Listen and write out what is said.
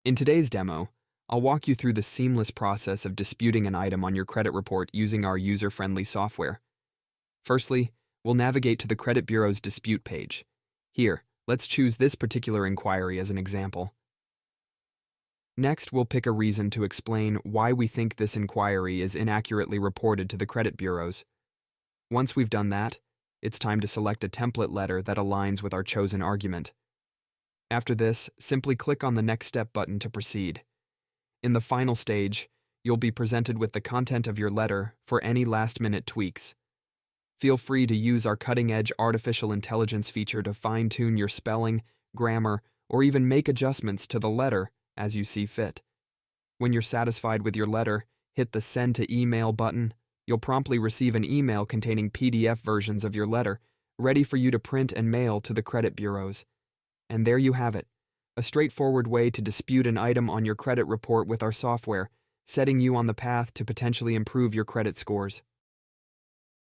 In today's demo, I'll walk you through the seamless process of disputing an item on your credit report using our user-friendly software. Firstly, we'll navigate to the credit bureau's dispute page. Here, let's choose this particular inquiry as an example. Next, we'll pick a reason to explain why we think this inquiry is inaccurately reported to the credit bureaus. Once we've done that, it's time to select a template letter that aligns with our chosen argument. After this, simply click on the Next Step button to proceed. In the final stage, you'll be presented with the content of your letter for any last-minute tweaks. Feel free to use our cutting-edge artificial intelligence feature to fine-tune your spelling, grammar, or even make adjustments to the letter as you see fit. When you're satisfied with your letter, hit the Send to Email button. You'll promptly receive an email containing PDF versions of your letter, ready for you to print and mail to the credit bureaus. And there you have it, a straightforward way to dispute an item on your credit report with our software, setting you on the path to potentially improve your credit scores.